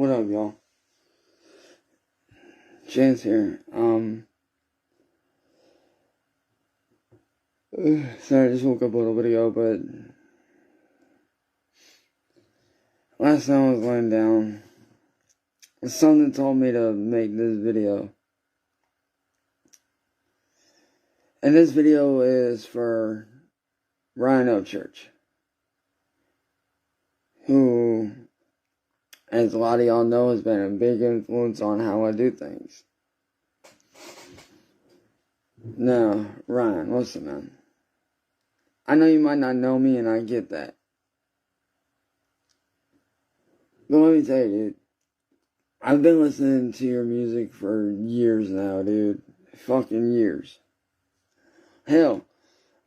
What up, y'all? Chance here. Sorry, I just woke up a little bit ago, but last night I was laying down. Something told me to make this video. And this video is for Ryan Upchurch, who, as a lot of y'all know, has been a big influence on how I do things. Now, Ryan, listen, man. I know you might not know me, and I get that. But let me tell you, dude. I've been listening to your music for years now, dude. Fucking years. Hell,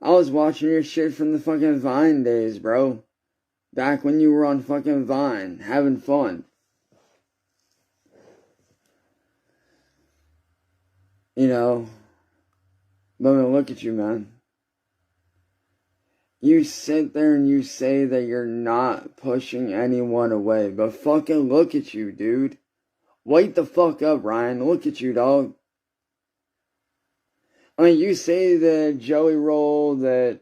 I was watching your shit from the fucking Vine days, bro. Back when you were on fucking Vine, having fun. You know, but I mean, look at you, man. You sit there and you say that you're not pushing anyone away, but fucking look at you, dude. Wake the fuck up, Ryan. Look at you, dog. I mean, you say that Joey Roll, that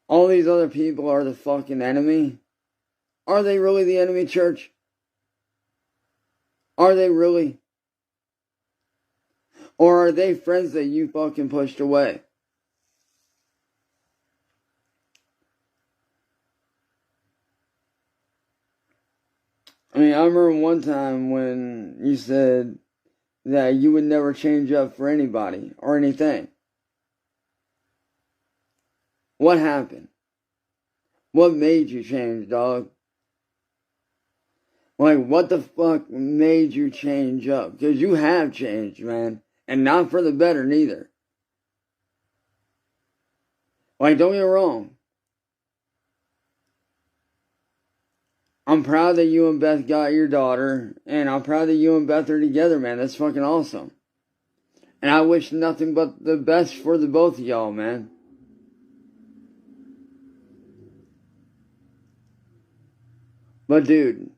all these other people are the fucking enemy. Are they really the enemy, church? Are they really? Or are they friends that you fucking pushed away? I mean, I remember one time when you said that you would never change up for anybody or anything. What happened? What made you change, dog? Like, what the fuck made you change up? Because you have changed, man. And not for the better, neither. Like, don't get me wrong. I'm proud that you and Beth got your daughter, and I'm proud that you and Beth are together, man. That's fucking awesome. And I wish nothing but the best for the both of y'all, man. But dude,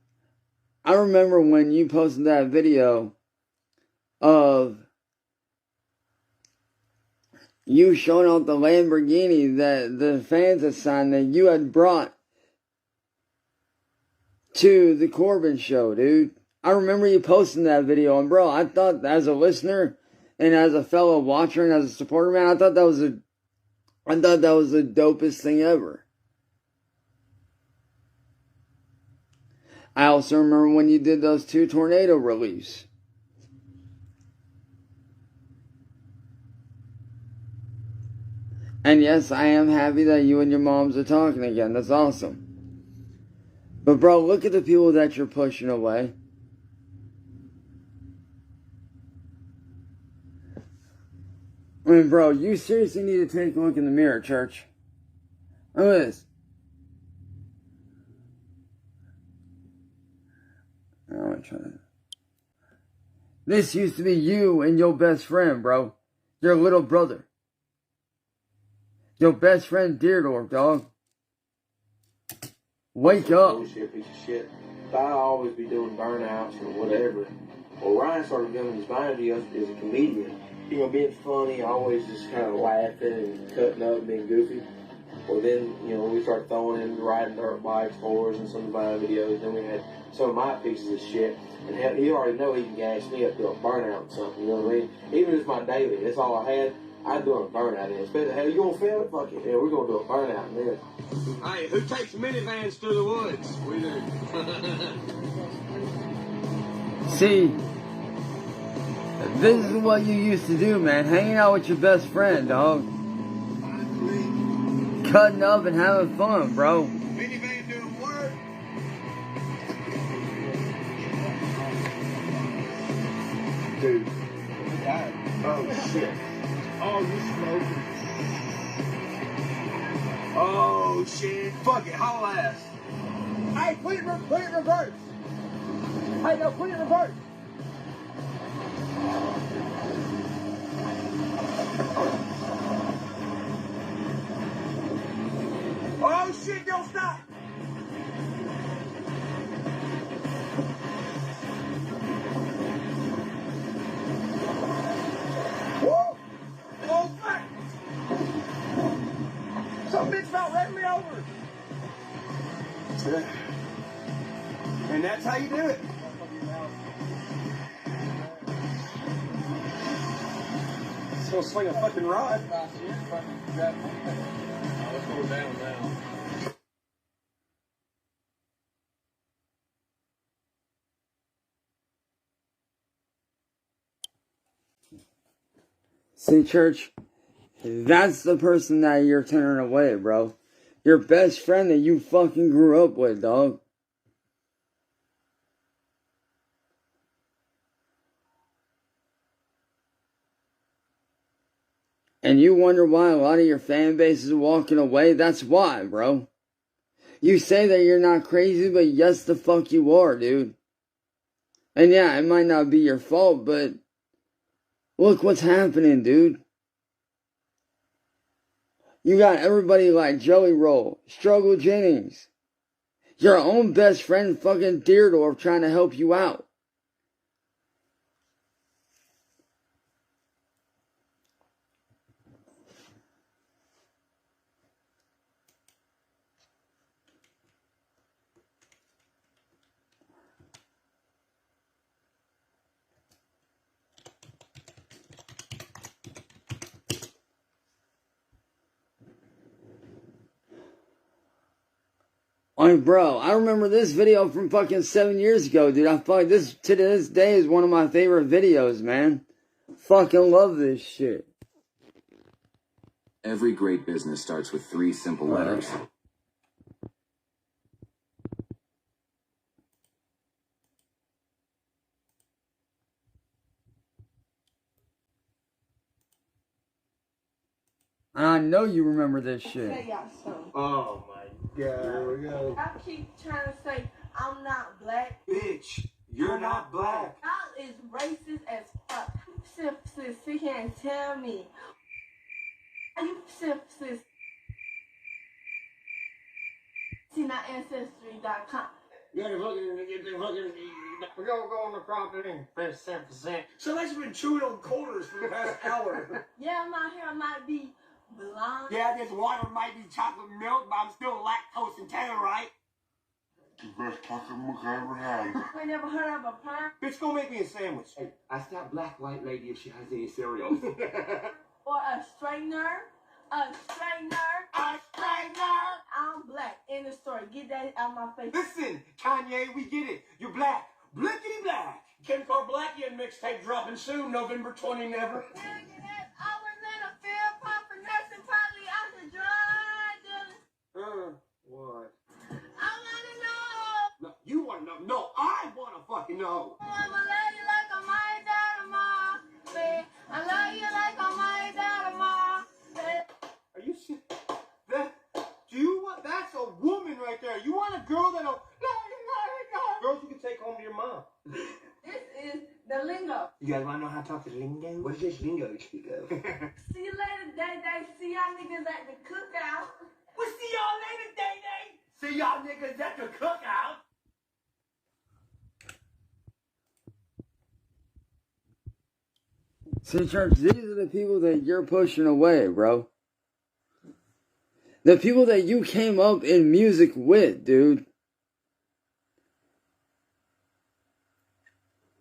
I remember when you posted that video of you showing off the Lamborghini that the fans assigned that you had brought to the Corbin show, dude. I remember you posting that video, and bro, I thought as a listener and as a fellow watcher and as a supporter, man, I thought that was the dopest thing ever. I also remember when you did those 2 tornado reliefs. And yes, I am happy that you and your moms are talking again. That's awesome. But bro, look at the people that you're pushing away. I mean, bro, you seriously need to take a look in the mirror, church. Look at this. I'm trying. This used to be you and your best friend, bro. Your little brother. Your best friend, Deerdorf, dog. Wake up. Bullshit piece of shit. But I always be doing burnouts or whatever. Well, Ryan started doing his Vine videos as a comedian. You know, being funny, always just kind of laughing and cutting up and being goofy. Well, then, you know, we started throwing in riding dirt bikes for us and some of the Vine videos. Then we had some of my pieces of shit. And he already know he can gas me up to a burnout or something, you know what I mean? Even if it's my daily, that's all I had. I'd do a burnout in. Especially, hey, you gonna film it? Fuck it. Yeah, we're gonna do a burnout in there. Hey, who takes minivans through the woods? We do. See, this is what you used to do, man. Hanging out with your best friend, dog. Cutting up and having fun, bro. Minivan doing work. Dude. Oh, shit. Oh, you smoking. Oh, shit. Fuck it, haul ass. Hey, put it in reverse. Hey, no, put it in reverse. Oh, shit, don't stop. about running me over. And that's how you do it. It's gonna swing a fucking rod. Let's go down now. See, church, that's the person that you're turning away, bro. Your best friend that you fucking grew up with, dog. And you wonder why a lot of your fan base is walking away? That's why, bro. You say that you're not crazy, but yes, the fuck you are, dude. And yeah, it might not be your fault, but look what's happening, dude. You got everybody like Joey Roll, Struggle Jennings, your own best friend fucking Deerdorf trying to help you out. Like, bro, I remember this video from fucking 7 years ago, dude. I fuck this to this day is one of my favorite videos, man. Fucking love this shit. Every great business starts with 3 simple letters. I know you remember this shit. Tell y'all something. Oh my god, here we go. I keep trying to say I'm not black. Bitch, you're not black. Y'all is racist as fuck. Sit here and tell me. You sit see my ancestry.com. Yeah, we're gonna go on the property and press 10%. So that's been chewing on quarters for the past hour. Yeah, my hair might be blonde. Yeah, this water might be chocolate milk, but I'm still lactose intolerant. The best fucking milk I ever had. I never heard of a perm Bitch, go make me a sandwich. Hey, ask that black white lady if she has any cereal. or a straightener. A straightener. A straightener. I'm black. End of story. Get that out of my face. Listen, Kanye, we get it. You're black. Blickety black. Kim Kardashian mixtape dropping soon, November 20 never. I was in a field pumping nursing, probably out the drug dealing. What? I wanna know. No, you want to know? No, I want to fucking know. I'm a lady like I might die tomorrow, babe. I love you like I might die tomorrow, babe. Are you shit? Do you want? That's a woman right there. You want a girl that'll girls you can take home to your mom. This is the lingo. You guys want to know how to talk to lingo? What is this lingo, Chico? See you later, Day. See y'all niggas at the cookout. We'll see y'all later, Day. See y'all niggas at the cookout. See, church, these are the people that you're pushing away, bro. The people that you came up in music with, dude.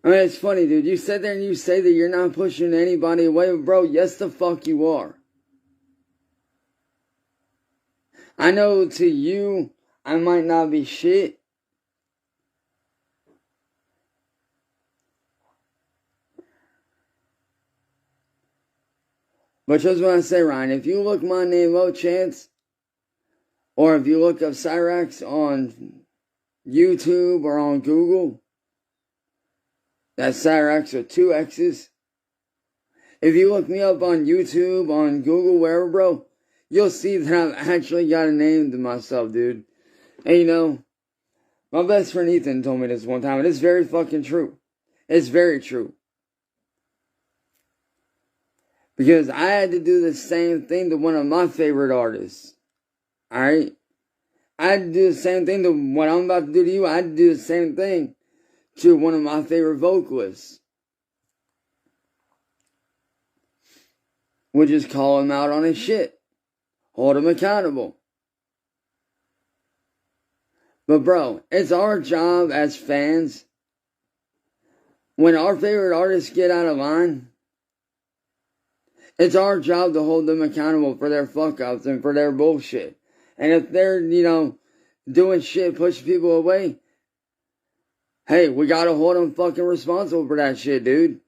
I mean, it's funny, dude. You sit there and you say that you're not pushing anybody away. Bro, yes the fuck you are. I know to you, I might not be shit. But just what I say, Ryan, if you look my name up, Chance, or if you look up Cyraxx on YouTube or on Google, that's Cyraxx with 2 X's. If you look me up on YouTube, on Google, wherever, bro, you'll see that I've actually got a name to myself, dude. And you know, my best friend Ethan told me this one time, and it's very fucking true. It's very true. Because I had to do the same thing to one of my favorite artists. Alright? I had to do the same thing to what I'm about to do to you. I had to do the same thing to one of my favorite vocalists. Which is call him out on his shit. Hold him accountable. But bro, it's our job as fans, when our favorite artists get out of line, it's our job to hold them accountable for their fuck-ups and for their bullshit. And if they're, doing shit, pushing people away, hey, we gotta hold them fucking responsible for that shit, dude.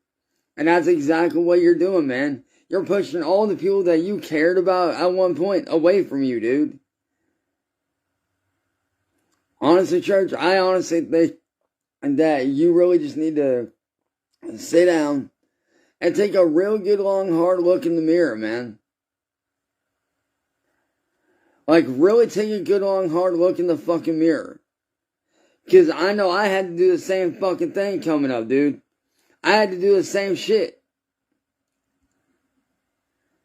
And that's exactly what you're doing, man. You're pushing all the people that you cared about at one point away from you, dude. Honestly, church, I honestly think that you really just need to sit down and take a real good, long, hard look in the mirror, man. Like, really take a good, long, hard look in the fucking mirror. Because I know I had to do the same fucking thing coming up, dude. I had to do the same shit.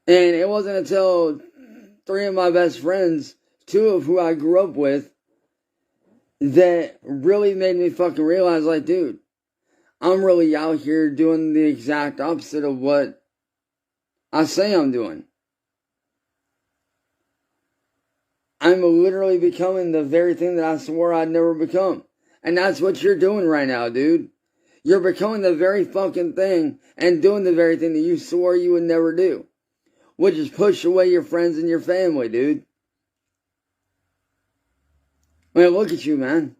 And it wasn't until 3 of my best friends, 2 of who I grew up with, that really made me fucking realize, like, dude, I'm really out here doing the exact opposite of what I say I'm doing. I'm literally becoming the very thing that I swore I'd never become. And that's what you're doing right now, dude. You're becoming the very fucking thing and doing the very thing that you swore you would never do. Which is push away your friends and your family, dude. I mean, look at you, man.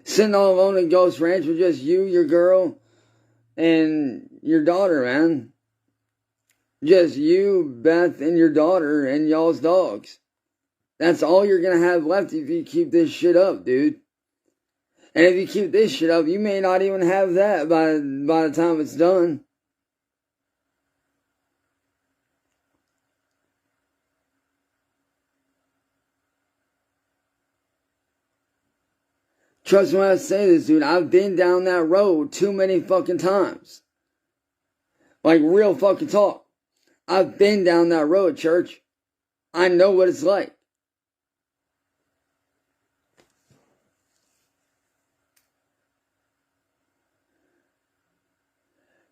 Sitting all alone in Ghost Ranch with just you, your girl, and your daughter, man. Just you, Beth, and your daughter, and y'all's dogs. That's all you're gonna have left if you keep this shit up, dude. And if you keep this shit up, you may not even have that by the time it's done. Trust me when I say this, dude. I've been down that road too many fucking times. Like, real fucking talk. I've been down that road, church. I know what it's like.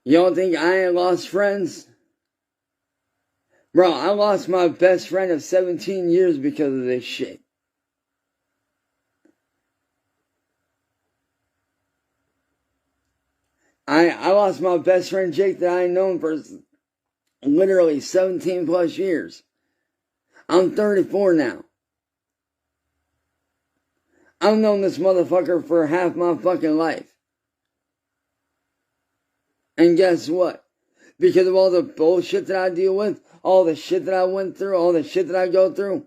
You don't think I ain't lost friends? Bro, I lost my best friend of 17 years because of this shit. I lost my best friend Jake that I had known for literally 17 plus years. I'm 34 now. I've known this motherfucker for half my fucking life. And guess what? Because of all the bullshit that I deal with, all the shit that I went through, all the shit that I go through,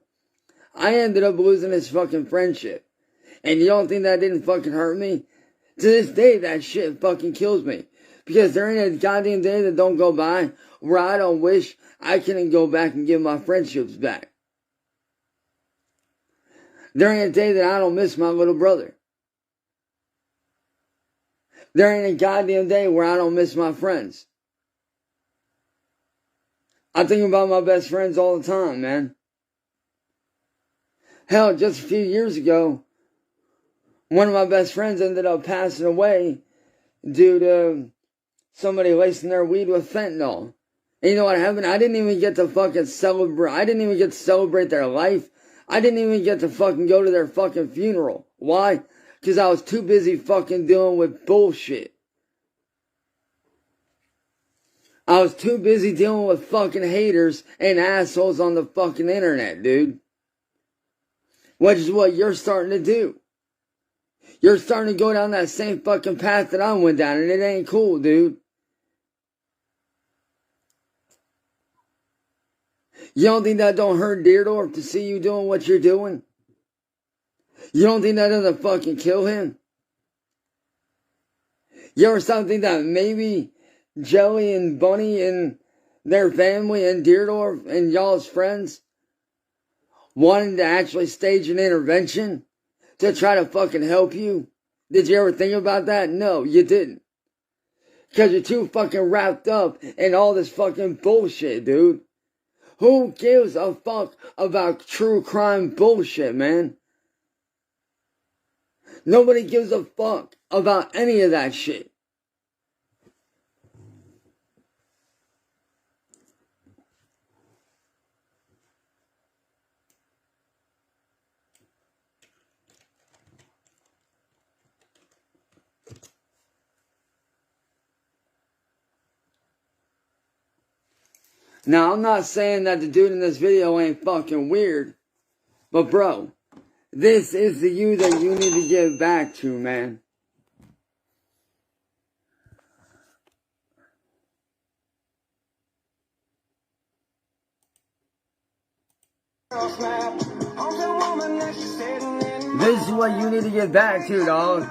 I ended up losing this fucking friendship. And you don't think that didn't fucking hurt me? To this day, that shit fucking kills me. Because there ain't a goddamn day that don't go by where I don't wish I couldn't go back and give my friendships back. There ain't a day that I don't miss my little brother. There ain't a goddamn day where I don't miss my friends. I think about my best friends all the time, man. Hell, just a few years ago, one of my best friends ended up passing away due to somebody lacing their weed with fentanyl. And you know what happened? I didn't even get to fucking celebrate. I didn't even get to celebrate their life. I didn't even get to fucking go to their fucking funeral. Why? Because I was too busy fucking dealing with bullshit. I was too busy dealing with fucking haters and assholes on the fucking internet, dude. Which is what you're starting to do. You're starting to go down that same fucking path that I went down, and it ain't cool, dude. You don't think that don't hurt Deerdorf to see you doing what you're doing? You don't think that doesn't fucking kill him? You ever start to think that maybe Jelly and Bunny and their family and Deerdorf and y'all's friends wanted to actually stage an intervention to try to fucking help you? Did you ever think about that? No, you didn't. Because you're too fucking wrapped up in all this fucking bullshit, dude. Who gives a fuck about true crime bullshit, man? Nobody gives a fuck about any of that shit. Now, I'm not saying that the dude in this video ain't fucking weird. But bro, this is the you that you need to get back to, man. This is what you need to get back to, dog.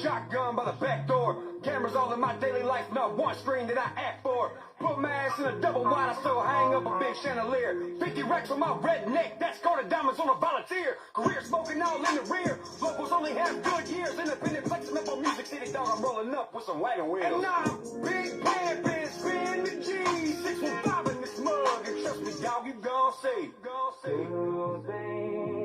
Shotgun by the back door. Cameras all in my daily life, not one screen that I act for. Put my ass in a double wide, I still hang up a big chandelier. 50 racks on my red neck, that's guarded diamonds on a volunteer. Career smoking all in the rear. Locals only have good years. Independent flexing up on Music City, dog. I'm rolling up with some wagon wheels. And I'm big pimpin', spin the G. 615 in this mug. And trust me, dog, you gon' see. You'll see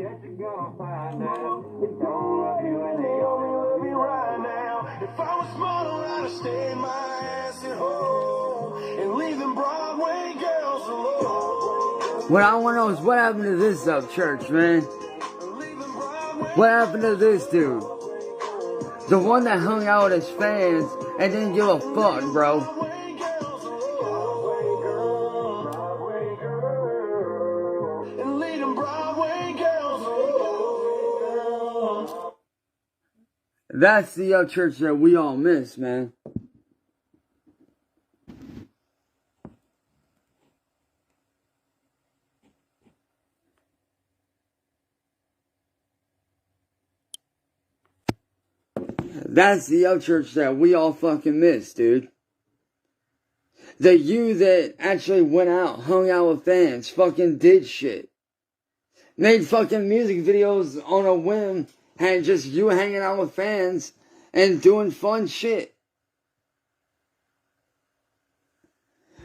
that you gon' find out. They don't love you and they only love you right now. If I was smarter, I'd have stayed my ass at home and leave them Broadway girls alone. What I want to know is what happened to this up church, man? What happened to this dude? The one that hung out with his fans and didn't give a fuck, bro. That's the church that we all miss, man. That's the church that we all fucking miss, dude. The you that actually went out, hung out with fans, fucking did shit. Made fucking music videos on a whim, and just you hanging out with fans and doing fun shit.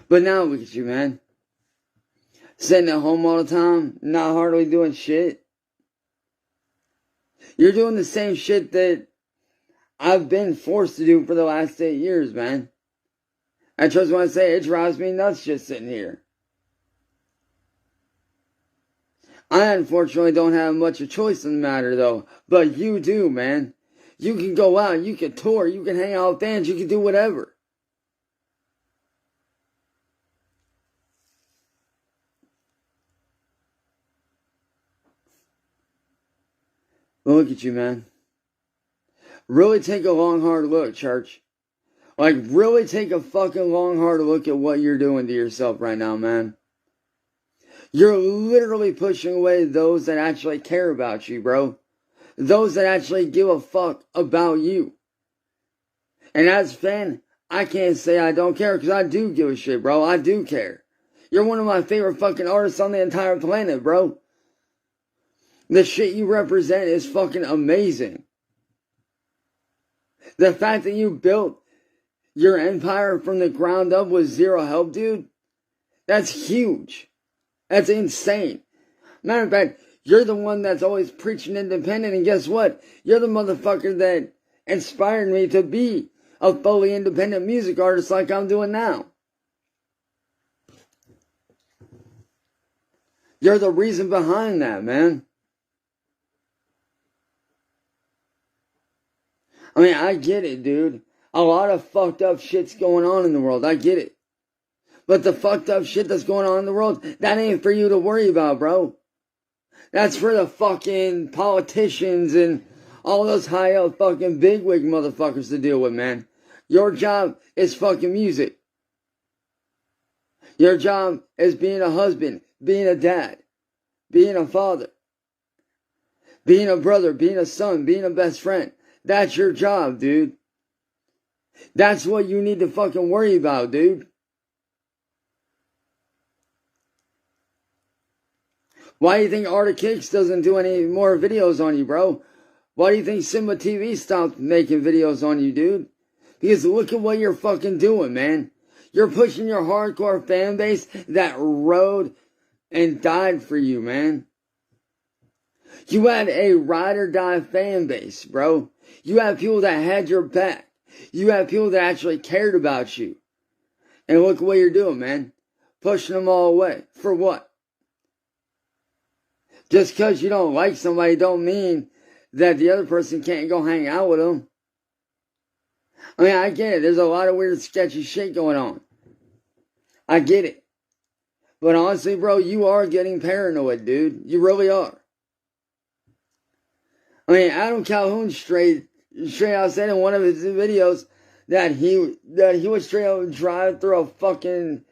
But now look at you, man. Sitting at home all the time, not hardly doing shit. You're doing the same shit that I've been forced to do for the last 8 years, man. I just want to say it drives me nuts just sitting here. I unfortunately don't have much of a choice in the matter, though. But you do, man. You can go out, you can tour, you can hang out with fans, you can do whatever. Look at you, man. Really take a long, hard look, church. Like, really take a fucking long, hard look at what you're doing to yourself right now, man. You're literally pushing away those that actually care about you, bro. Those that actually give a fuck about you. And as a fan, I can't say I don't care, because I do give a shit, bro. I do care. You're one of my favorite fucking artists on the entire planet, bro. The shit you represent is fucking amazing. The fact that you built your empire from the ground up with zero help, dude, that's huge. That's insane. Matter of fact, you're the one that's always preaching independent, and guess what? You're the motherfucker that inspired me to be a fully independent music artist like I'm doing now. You're the reason behind that, man. I mean, I get it, dude. A lot of fucked up shit's going on in the world. I get it. But the fucked up shit that's going on in the world, that ain't for you to worry about, bro. That's for the fucking politicians and all those high up fucking bigwig motherfuckers to deal with, man. Your job is fucking music. Your job is being a husband, being a dad, being a father, being a brother, being a son, being a best friend. That's your job, dude. That's what you need to fucking worry about, dude. Why do you think Art of Kicks doesn't do any more videos on you, bro? Why do you think Simba TV stopped making videos on you, dude? Because look at what you're fucking doing, man. You're pushing your hardcore fan base that rode and died for you, man. You had a ride or die fan base, bro. You had people that had your back. You had people that actually cared about you. And look what you're doing, man. Pushing them all away. For what? Just because you don't like somebody don't mean that the other person can't go hang out with them. I mean, I get it. There's a lot of weird, sketchy shit going on. I get it. But honestly, bro, you are getting paranoid, dude. You really are. I mean, Adam Calhoun straight out said in one of his videos that he would straight out drive through a fucking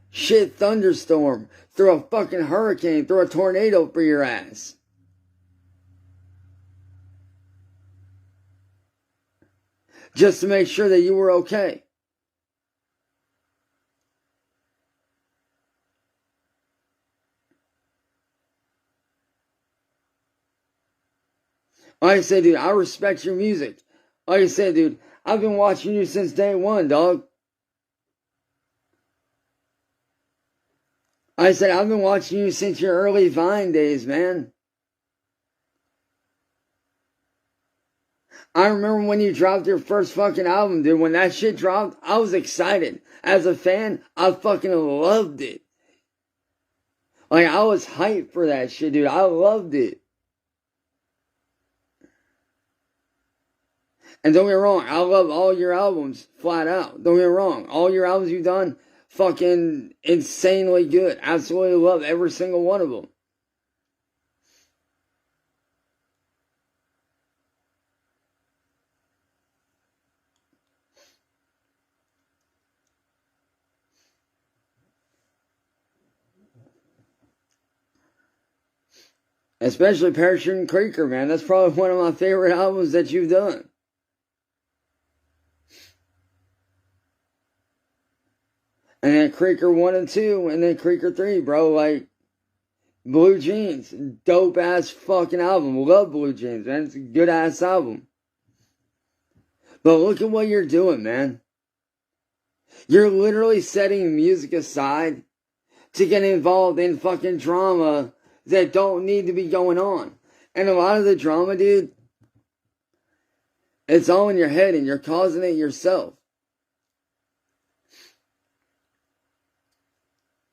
shit thunderstorm, through a fucking hurricane, through a tornado for your ass. Just to make sure that you were okay. Like I said, dude, I respect your music. Like I said, dude, I've been watching you since day one, dog. I said, I've been watching you since your early Vine days, man. I remember when you dropped your first fucking album, dude. When that shit dropped, I was excited. As a fan, I fucking loved it. Like, I was hyped for that shit, dude. I loved it. And don't get me wrong, I love all your albums, flat out. Don't get me wrong, all your albums you've done, fucking insanely good. Absolutely love every single one of them. Especially Parachute Creeker, man. That's probably one of my favorite albums that you've done. And then Creeker 1 and 2, and then Creeker 3, bro. Like, Blue Jeans, dope ass fucking album. Love Blue Jeans, man. It's a good ass album. But look at what you're doing, man. You're literally setting music aside to get involved in fucking drama that don't need to be going on. And a lot of the drama, dude, it's all in your head and you're causing it yourself.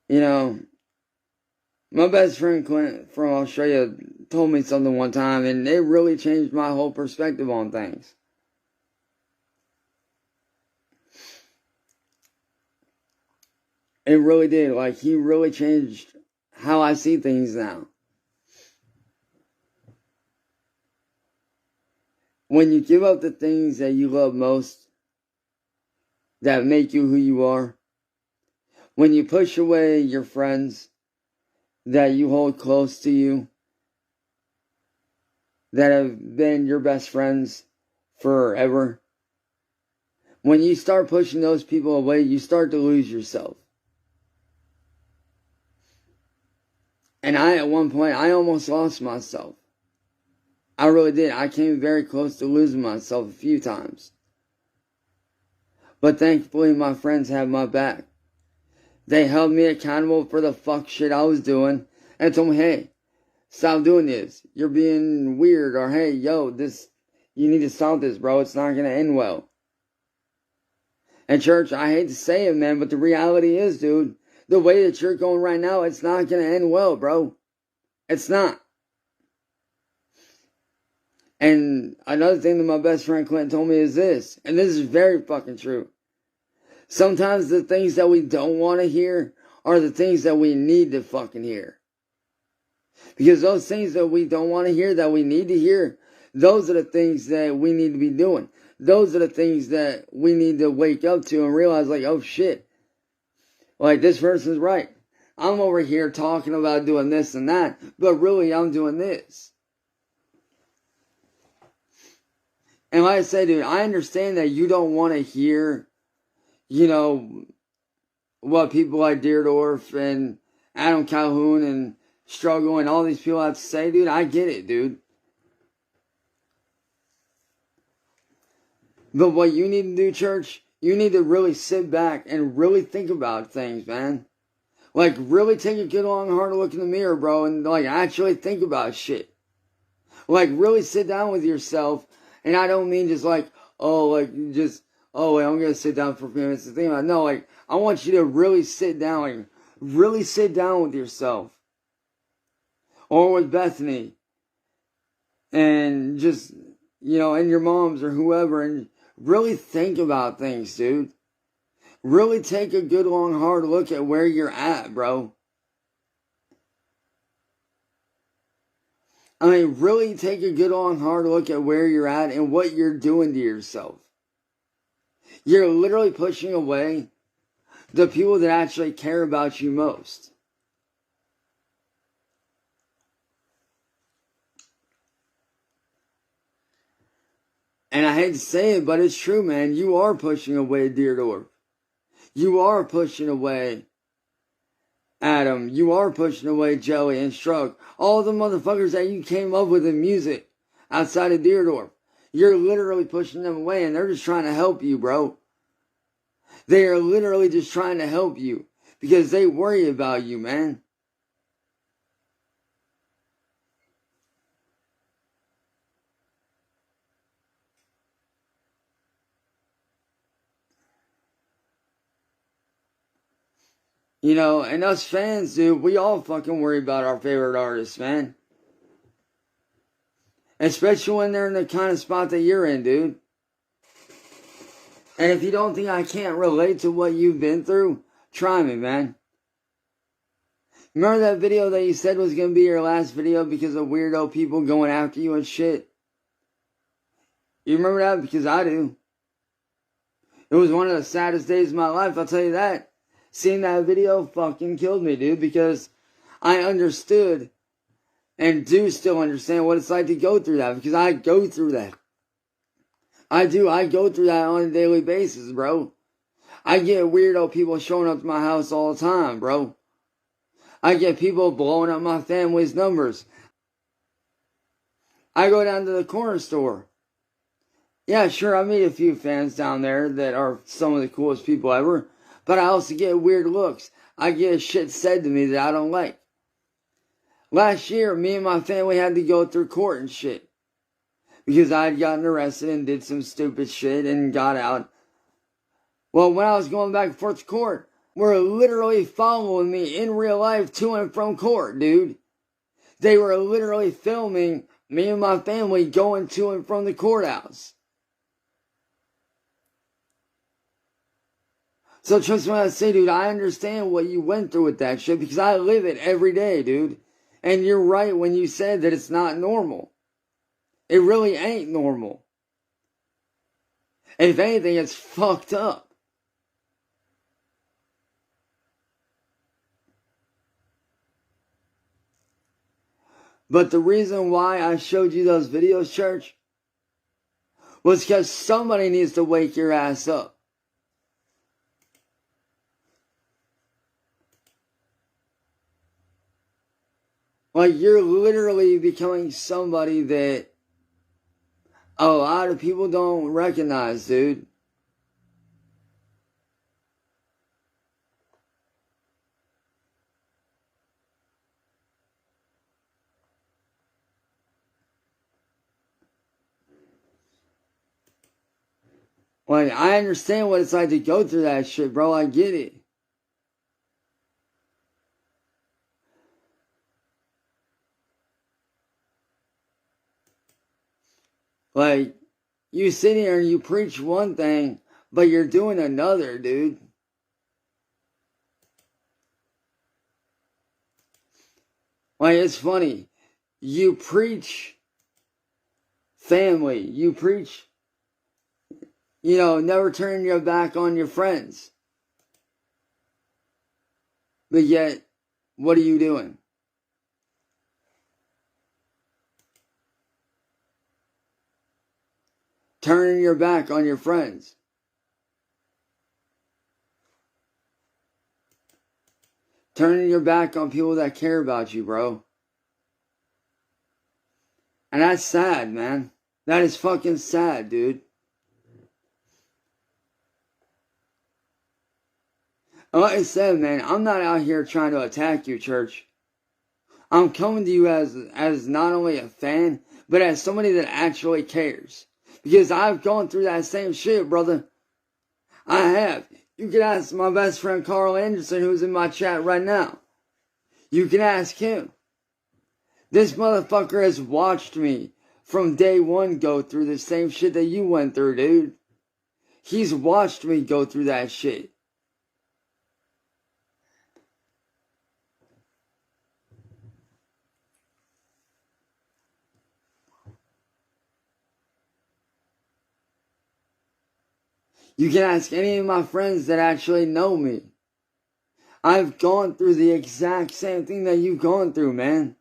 You know, my best friend Clint from Australia told me something one time, and it really changed my whole perspective on things. It really did. Like, he really changed how I see things now. When you give up the things that you love most, that make you who you are, when you push away your friends that you hold close to you, that have been your best friends forever, when you start pushing those people away, you start to lose yourself. And at one point, I almost lost myself. I really did. I came very close to losing myself a few times. But thankfully, my friends have my back. They held me accountable for the fuck shit I was doing and told me, hey, stop doing this. You're being weird. Or, hey, yo, you need to stop this, bro. It's not going to end well. And church, I hate to say it, man, but the reality is, dude, the way that you're going right now, it's not going to end well, bro. It's not. And another thing that my best friend Clint told me is this, and this is very fucking true. Sometimes the things that we don't want to hear are the things that we need to fucking hear. Because those things that we don't want to hear, that we need to hear, those are the things that we need to be doing. Those are the things that we need to wake up to and realize, like, oh shit. Like, this person's right. I'm over here talking about doing this and that, but really I'm doing this. And like I say, dude, I understand that you don't want to hear, you know, what people like Deerdorf and Adam Calhoun and Struggle and all these people have to say, dude. I get it, dude. But what you need to do, church, you need to really sit back and really think about things, man. Like, really take a good long hard look in the mirror, bro, and like actually think about shit. Like, really sit down with yourself, and I don't mean just like, oh, like, just, oh, wait, I'm gonna sit down for a few minutes to think about it. No, like, I want you to really sit down, like, really sit down with yourself. Or with Bethany. And just, you know, and your moms or whoever, and really think about things, dude. Really take a good long hard look at where you're at, bro. I mean, really take a good long hard look at where you're at and what you're doing to yourself. You're literally pushing away the people that actually care about you most. And I hate to say it, but it's true, man. You are pushing away Deerdorf. You are pushing away Adam. You are pushing away Jelly and Shrug. All the motherfuckers that you came up with in music outside of Deerdorf. You're literally pushing them away, and they're just trying to help you, bro. They are literally just trying to help you because they worry about you, man. You know, and us fans, dude, we all fucking worry about our favorite artists, man. Especially when they're in the kind of spot that you're in, dude. And if you don't think I can't relate to what you've been through, try me, man. Remember that video that you said was going to be your last video because of weirdo people going after you and shit? You remember that? Because I do. It was one of the saddest days of my life, I'll tell you that. Seeing that video fucking killed me, dude, because I understood and do still understand what it's like to go through that, because I go through that. I do. I go through that on a daily basis, bro. I get weirdo people showing up to my house all the time, bro. I get people blowing up my family's numbers. I go down to the corner store. Yeah, sure, I meet a few fans down there that are some of the coolest people ever. But I also get weird looks. I get shit said to me that I don't like. Last year, me and my family had to go through court and shit. Because I had gotten arrested and did some stupid shit and got out. Well, when I was going back and forth to court, were literally following me in real life to and from court, dude. They were literally filming me and my family going to and from the courthouse. So trust me when I say, dude, I understand what you went through with that shit because I live it every day, dude. And you're right when you said that it's not normal. It really ain't normal. And if anything, it's fucked up. But the reason why I showed you those videos, church, was because somebody needs to wake your ass up. Like, you're literally becoming somebody that a lot of people don't recognize, dude. Like, I understand what it's like to go through that shit, bro. I get it. Like, you sit here and you preach one thing, but you're doing another, dude. Like, it's funny. You preach family. You preach, you know, never turn your back on your friends. But yet, what are you doing? Turning your back on your friends. Turning your back on people that care about you, bro. And that's sad, man. That is fucking sad, dude. And like I said, man, I'm not out here trying to attack you, church. I'm coming to you as not only a fan, but as somebody that actually cares. Because I've gone through that same shit, brother. I have. You can ask my best friend Carl Anderson, who's in my chat right now. You can ask him. This motherfucker has watched me from day one go through the same shit that you went through, dude. He's watched me go through that shit. You can ask any of my friends that actually know me. I've gone through the exact same thing that you've gone through, man.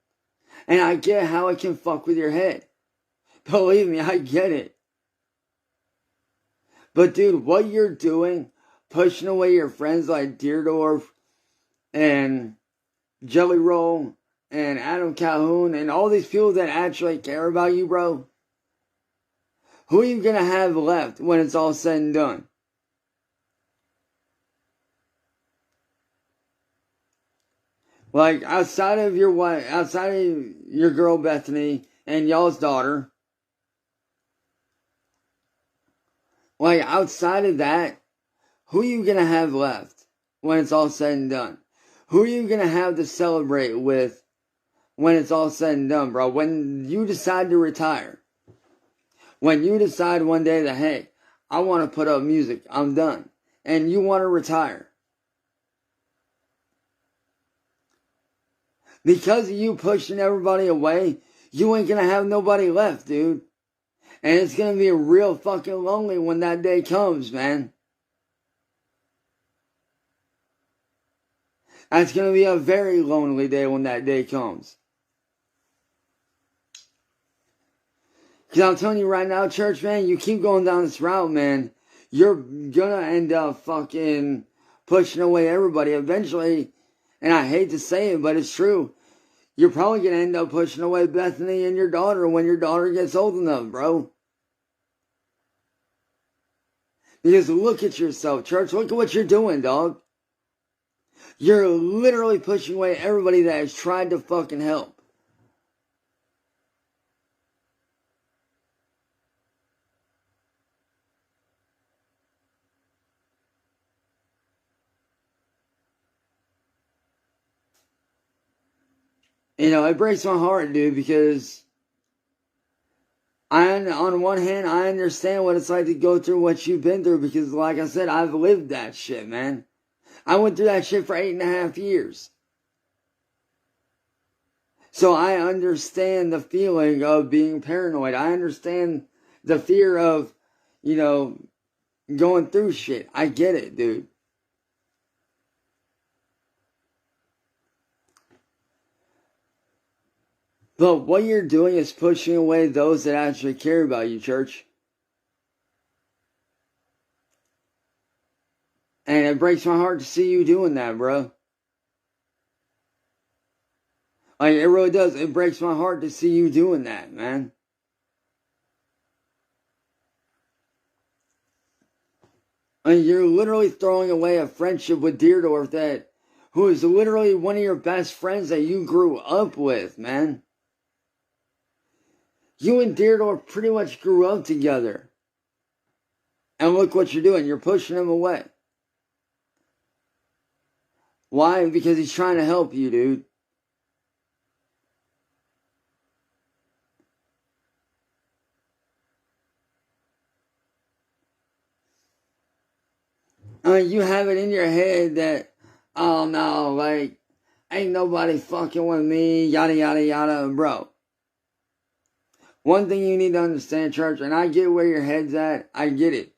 And I get how it can fuck with your head. Believe me, I get it. But dude, what you're doing, pushing away your friends like Deerdorf and Jelly Roll and Adam Calhoun and all these people that actually care about you, bro. Who are you gonna have left when it's all said and done? Like, outside of your wife, outside of your girl Bethany and y'all's daughter, like, outside of that, who are you gonna have left when it's all said and done? Who are you gonna have to celebrate with when it's all said and done, bro? When you decide to retire. When you decide one day that, hey, I want to put up music, I'm done. And you want to retire. Because of you pushing everybody away, you ain't gonna have nobody left, dude. And it's gonna be real fucking lonely when that day comes, man. It's gonna be a very lonely day when that day comes. Because I'm telling you right now, church, man, you keep going down this route, man, you're gonna end up fucking pushing away everybody. Eventually, and I hate to say it, but it's true, you're probably gonna end up pushing away Bethany and your daughter when your daughter gets old enough, bro. Because look at yourself, church. Look at what you're doing, dog. You're literally pushing away everybody that has tried to fucking help. You know, it breaks my heart, dude, because on one hand, I understand what it's like to go through what you've been through because, like I said, I've lived that shit, man. I went through that shit for 8.5 years. So I understand the feeling of being paranoid. I understand the fear of, you know, going through shit. I get it, dude. But what you're doing is pushing away those that actually care about you, church. And it breaks my heart to see you doing that, bro. Like, it really does. It breaks my heart to see you doing that, man. And you're literally throwing away a friendship with Deerdorf who is literally one of your best friends that you grew up with, man. You and Deerdorf pretty much grew up together. And look what you're doing. You're pushing him away. Why? Because he's trying to help you, dude. You have it in your head that, oh no, like, ain't nobody fucking with me, yada yada yada, bro. One thing you need to understand, church, and I get where your head's at, I get it.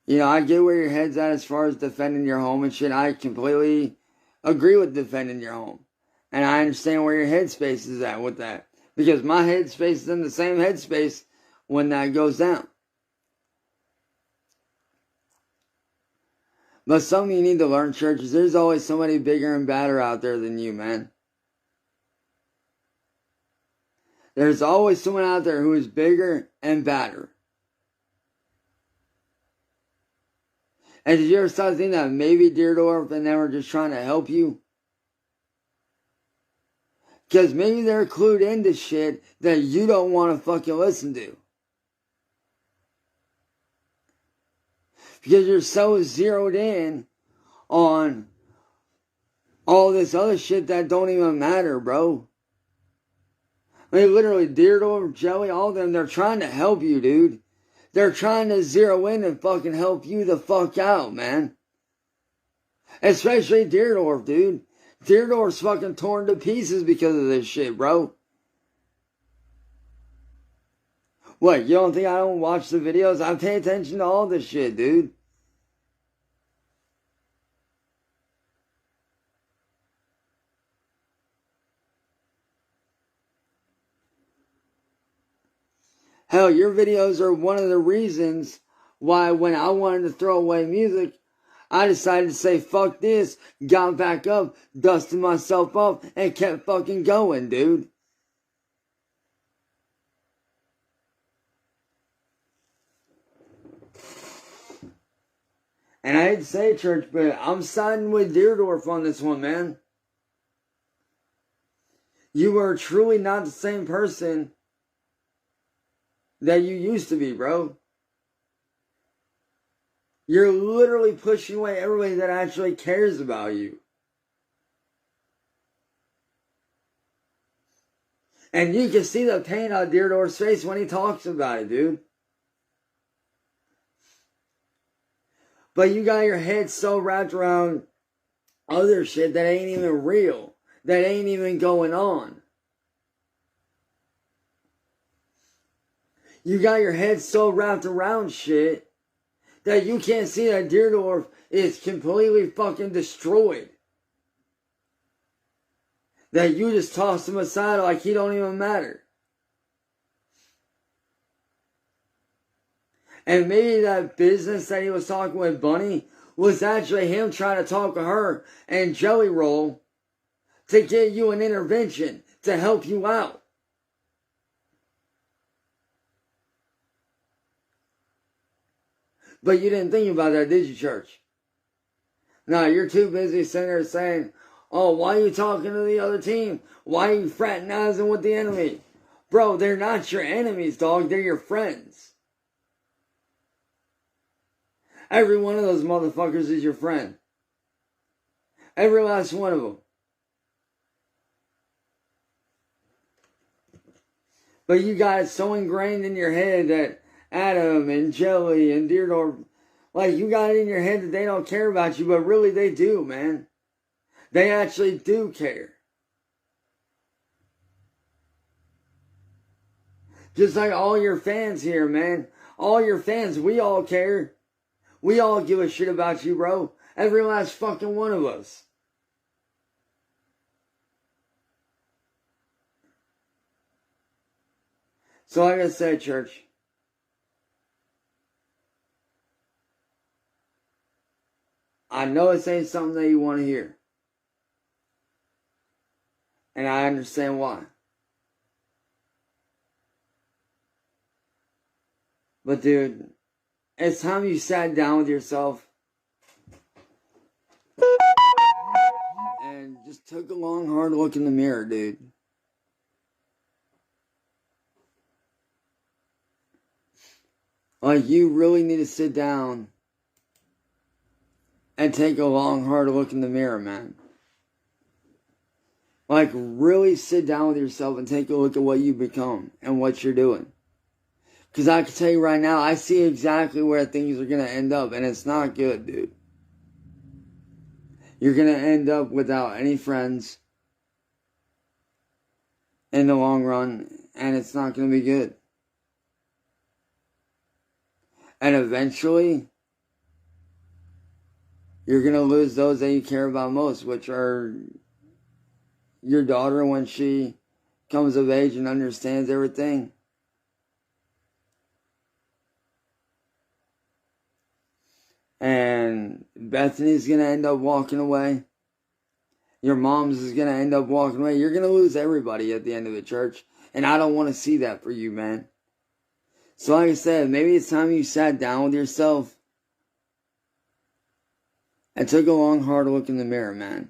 You know, I get where your head's at as far as defending your home and shit. I completely agree with defending your home. And I understand where your headspace is at with that. Because my headspace is in the same headspace when that goes down. But something you need to learn, church, is there's always somebody bigger and badder out there than you, man. There's always someone out there who is bigger and badder. And did you ever start thinking that maybe Deerdorf and them are just trying to help you? Because maybe they're clued into shit that you don't want to fucking listen to. Because you're so zeroed in on all this other shit that don't even matter, bro. I mean, literally, Deerdorf, Jelly, all of them, they're trying to help you, dude. They're trying to zero in and fucking help you the fuck out, man. Especially Deerdorf, dude. Deerdorf's fucking torn to pieces because of this shit, bro. What, you don't think I don't watch the videos? I pay attention to all this shit, dude. Hell, your videos are one of the reasons why when I wanted to throw away music, I decided to say, fuck this, got back up, dusted myself up, and kept fucking going, dude. And I hate to say it, church, but I'm siding with Deerdorf on this one, man. You are truly not the same person that you used to be, bro. You're literally pushing away everybody that actually cares about you. And you can see the pain on Deerdorf's face when he talks about it, dude. But you got your head so wrapped around other shit that ain't even real. That ain't even going on. You got your head so wrapped around shit that you can't see that Deerdorf is completely fucking destroyed. That you just toss him aside like he don't even matter. And maybe that business that he was talking with Bunny was actually him trying to talk to her and Jelly Roll to get you an intervention to help you out. But you didn't think about that, did you, church? No, you're too busy sitting there saying, oh, why are you talking to the other team? Why are you fraternizing with the enemy? Bro, they're not your enemies, dog. They're your friends. Every one of those motherfuckers is your friend. Every last one of them. But you got it so ingrained in your head that Adam and Jelly and Deerdorf, like you got it in your head that they don't care about you, but really they do, man. They actually do care. Just like all your fans here, man. All your fans, we all care. We all give a shit about you, bro. Every last fucking one of us. So like I said, church, I know this ain't something that you want to hear. And I understand why. But dude, it's time you sat down with yourself and just took a long, hard look in the mirror, dude. Like, you really need to sit down and take a long, hard look in the mirror, man. Like, really sit down with yourself and take a look at what you've become and what you're doing. Because I can tell you right now, I see exactly where things are going to end up, and it's not good, dude. You're going to end up without any friends in the long run, and it's not going to be good. And eventually, you're going to lose those that you care about most, which are your daughter when she comes of age and understands everything. And Bethany's going to end up walking away. Your mom's is going to end up walking away. You're going to lose everybody at the end of the church. And I don't want to see that for you, man. So like I said, maybe it's time you sat down with yourself And take a long, hard look in the mirror, man.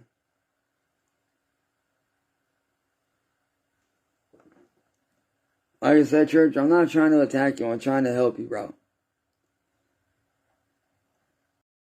Like I said, church, I'm not trying to attack you. I'm trying to help you, bro.